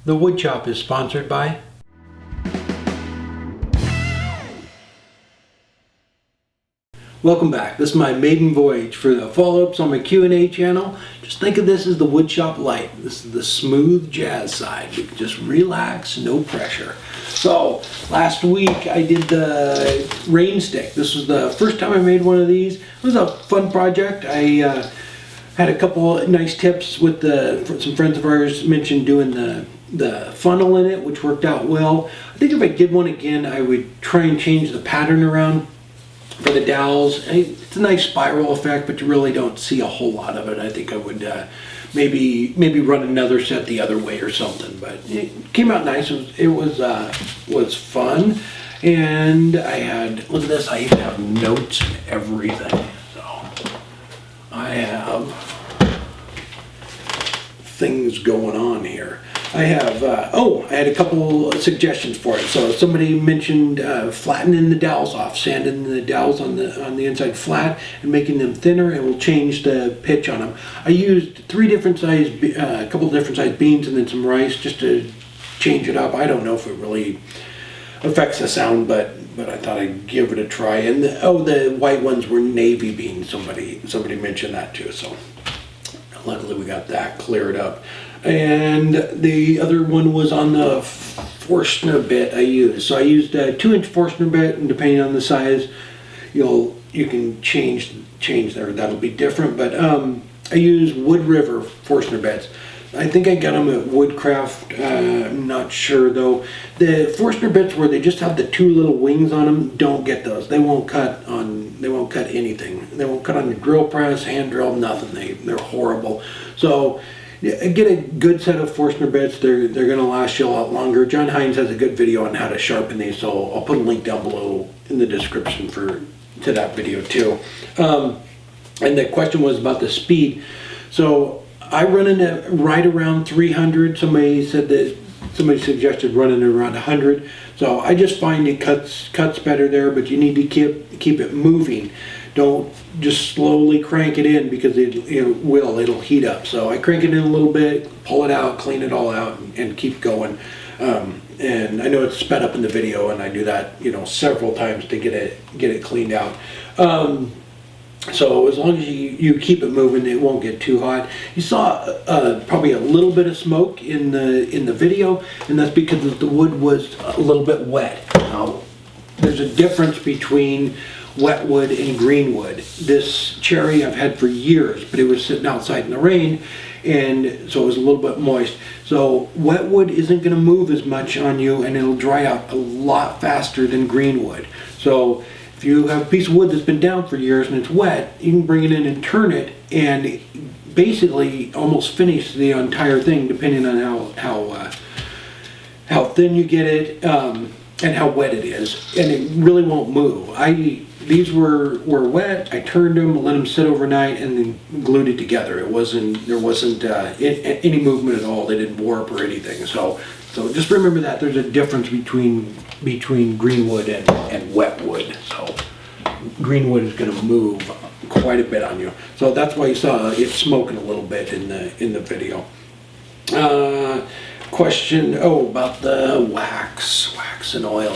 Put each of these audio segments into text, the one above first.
The Wood Chop is sponsored by Welcome back. This is my maiden voyage for the follow-ups on my Q&A channel. Just think of this as the Wood Chop Lite. This is the smooth jazz side. You can just relax, no pressure. So last week I did the Rainstick. This was the first time I made one of these. It was a fun project. I had a couple nice tips with some friends of ours mentioned doing the funnel in it, which worked out well. I think if I did one again, I would try and change the pattern around for the dowels. It's a nice spiral effect, but you really don't see a whole lot of it. I think I would maybe run another set the other way or something. But it came out nice. It was fun, and I had, look at this. I even have notes and everything. So I have things going on here. I have, I had a couple suggestions for it. So somebody mentioned flattening the dowels off, sanding the dowels on the inside flat and making them thinner. It will change the pitch on them. I used a couple different size beans and then some rice just to change it up. I don't know if it really affects the sound, but I thought I'd give it a try. And the white ones were navy beans. Somebody mentioned that too. So luckily we got that cleared up. And the other one was on the Forstner bit I used. So I used a 2-inch Forstner bit, and depending on the size, you can change there. That'll be different. But I use Wood River Forstner bits. I think I got them at Woodcraft. I'm not sure though. The Forstner bits where they just have the two little wings on them, don't get those. They won't cut anything. They won't cut on the drill press, hand drill, nothing. They're horrible. So get a good set of Forstner bits. They're going to last you a lot longer. John Hines has a good video on how to sharpen these, so I'll put a link down below in the description to that video too. And the question was about the speed. So I run it right around 300. Somebody suggested running it around 100. So I just find it cuts better there, but you need to keep it moving. Don't just slowly crank it in, because it'll heat up. So I crank it in a little bit, pull it out, clean it all out, and keep going. And I know it's sped up in the video, and I do that several times to get it cleaned out. So as long as you keep it moving, it won't get too hot. You saw probably a little bit of smoke in the video, and that's because the wood was a little bit wet. Now, there's a difference between wet wood and green wood. This cherry I've had for years, but it was sitting outside in the rain, and so it was a little bit moist. So wet wood isn't going to move as much on you, and it'll dry out a lot faster than green wood. So if you have a piece of wood that's been down for years and it's wet, you can bring it in and turn it, and basically almost finish the entire thing, depending on how thin you get it and how wet it is, and it really won't move. These were wet. I turned them, let them sit overnight, and then glued it together. There wasn't any movement at all. They didn't warp or anything. So just remember that there's a difference between green wood and wet wood. So green wood is going to move quite a bit on you. So that's why you saw it smoking a little bit in the video. Question about the wax and oil.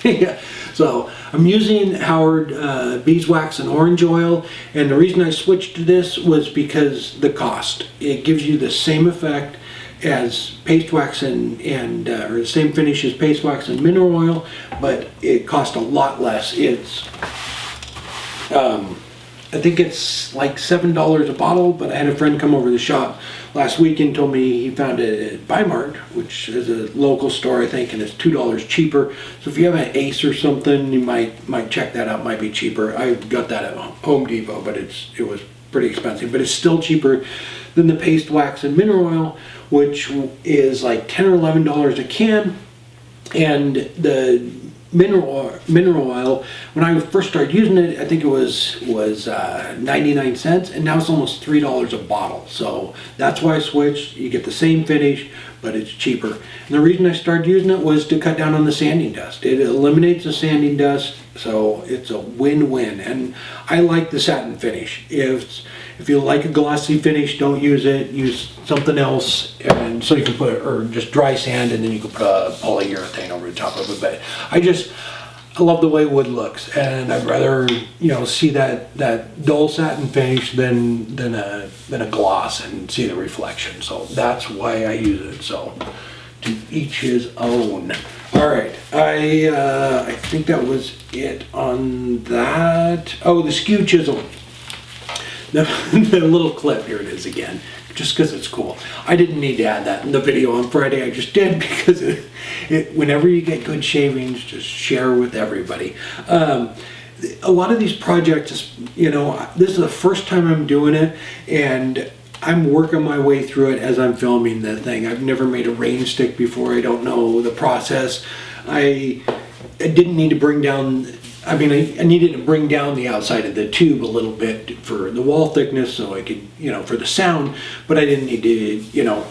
Yeah. So I'm using Howard beeswax and orange oil, and the reason I switched to this was because the cost. It gives you the same effect as paste wax or the same finish as paste wax and mineral oil, but it costs a lot less. It's I think it's like $7 a bottle, but I had a friend come over to the shop last week and told me he found it at Bi-Mart, which is a local store, I think, and it's $2 cheaper. So if you have an Ace or something, you might check that out. Might be cheaper. I got that at Home Depot, but it was pretty expensive. But it's still cheaper than the paste wax and mineral oil, which is like $10 or $11 a can. And the mineral oil, when I first started using it, I think it was 99 cents, and now it's almost $3 a bottle. So that's why I switched. You get the same finish, but it's cheaper. And the reason I started using it was to cut down on the sanding dust. It eliminates the sanding dust, so it's a win-win. And I like the satin finish. If If you like a glossy finish, don't use it. Use something else, and so you can put, or just dry sand, and then you can put a polyurethane over the top of it. But I love the way wood looks, and I'd rather, you know, see that dull satin finish than a gloss and see the reflection. So that's why I use it. So to each his own. All right, I think that was it on that. Oh, the skew chisel. The little clip, here it is again, just because it's cool. I didn't need to add that in the video on Friday, I just did because whenever you get good shavings, just share with everybody. A lot of these projects, you know, this is the first time I'm doing it, and I'm working my way through it as I'm filming the thing. I've never made a Rainstick before. I don't know the process. I didn't need to bring down, I mean, I needed to bring down the outside of the tube a little bit for the wall thickness so I could, you know, for the sound, but I didn't need to, you know,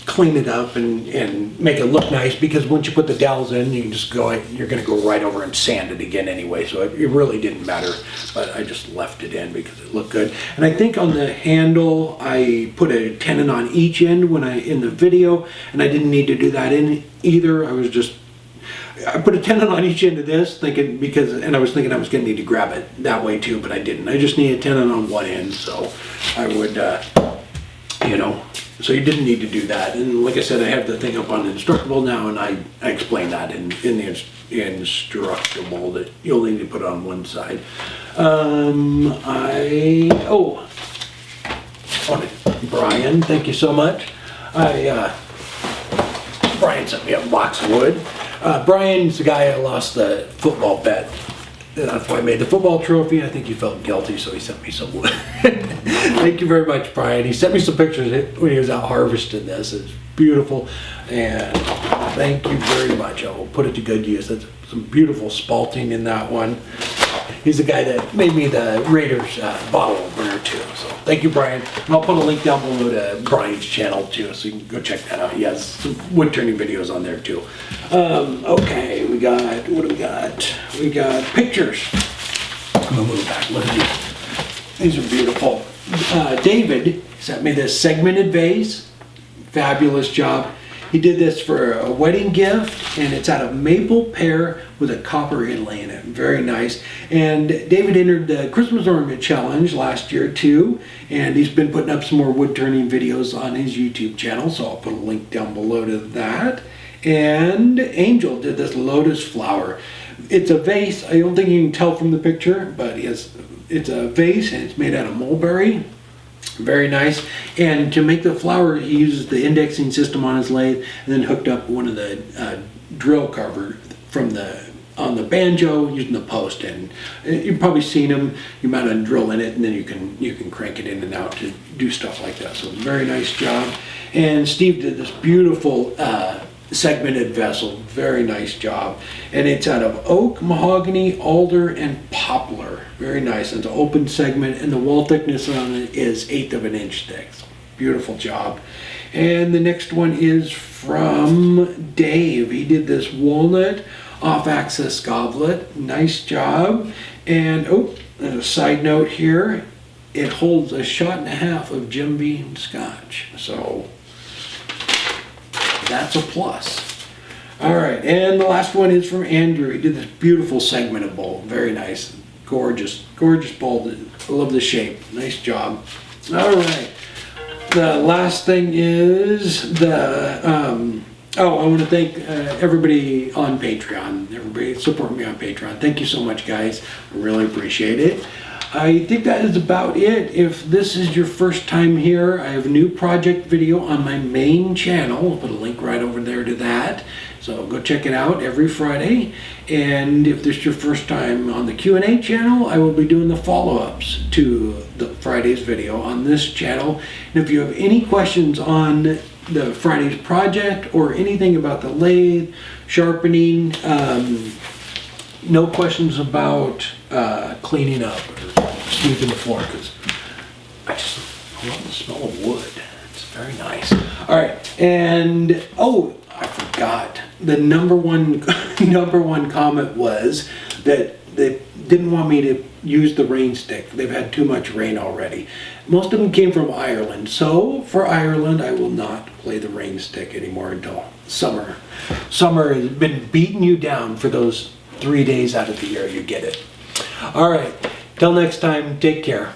clean it up and make it look nice, because once you put the dowels in, you can just go, you're going to go right over and sand it again anyway, so it really didn't matter, but I just left it in because it looked good. And I think on the handle I put a tenon on each end in the video, and I didn't need to do that in either. I put a tenon on each end of this, and I was thinking I was going to need to grab it that way too, but I didn't. I just need a tenon on one end, so I would, you know, so you didn't need to do that. And like I said, I have the thing up on Instructable now, and I explain that in the Instructable that you'll need to put it on one side. Brian, thank you so much. Brian sent me a box of wood. Brian's the guy I lost the football bet. That's why I made the football trophy. I think he felt guilty, so he sent me some wood. Thank you very much, Brian. He sent me some pictures when he was out harvesting this. It's beautiful, and thank you very much. I will put it to good use. That's some beautiful spalting in that one. He's the guy that made me the Raiders bottle opener too. So thank you, Brian. And I'll put a link down below to Brian's channel too, so you can go check that out. He has some wood turning videos on there too. Okay, what do we got? We got pictures. I'm gonna move back. Look at these. These are beautiful. David sent me this segmented vase. Fabulous job. He did this for a wedding gift, and it's out of maple pear with a copper inlay in it. Very nice. And David entered the Christmas Ornament Challenge last year too, and he's been putting up some more wood turning videos on his YouTube channel, so I'll put a link down below to that. And Angel did this lotus flower. It's a vase. I don't think you can tell from the picture, but it's a vase, and it's made out of mulberry. Very nice. And to make the flower, he uses the indexing system on his lathe, and then hooked up one of the drill cover on the banjo using the post. And you've probably seen him. You mount a drill in it, and then you can crank it in and out to do stuff like that. So very nice job. And Steve did this beautiful segmented vessel. Very nice job. And it's out of oak, mahogany, alder, and poplar. Very nice. It's an open segment, and the wall thickness on it is 1/8 of an inch thick. So beautiful job. And the next one is from Dave. He did this walnut off-axis goblet. Nice job. And there's a side note here. It holds a shot and a half of Jim Beam Scotch. So that's a plus. All right, and the last one is from Andrew. He did this beautiful segmented bowl. Very nice. Gorgeous, gorgeous bowl. I love the shape. Nice job. All right. The last thing is I want to thank everybody on Patreon. Everybody supporting me on Patreon. Thank you so much, guys. I really appreciate it. I think that is about it. If this is your first time here, I have a new project video on my main channel. I'll put a link right over there to that. So go check it out every Friday. And if this is your first time on the Q&A channel, I will be doing the follow-ups to the Friday's video on this channel. And if you have any questions on the Friday's project or anything about the lathe, sharpening, no questions about cleaning up or sweeping the floor, because I love the smell of wood. It's very nice. All right, and I forgot. The number one comment was that they didn't want me to use the Rainstick. They've had too much rain already. Most of them came from Ireland, so for Ireland I will not play the Rainstick anymore until summer. Summer has been beating you down for those 3 days out of the year you get it. All right, till next time, take care.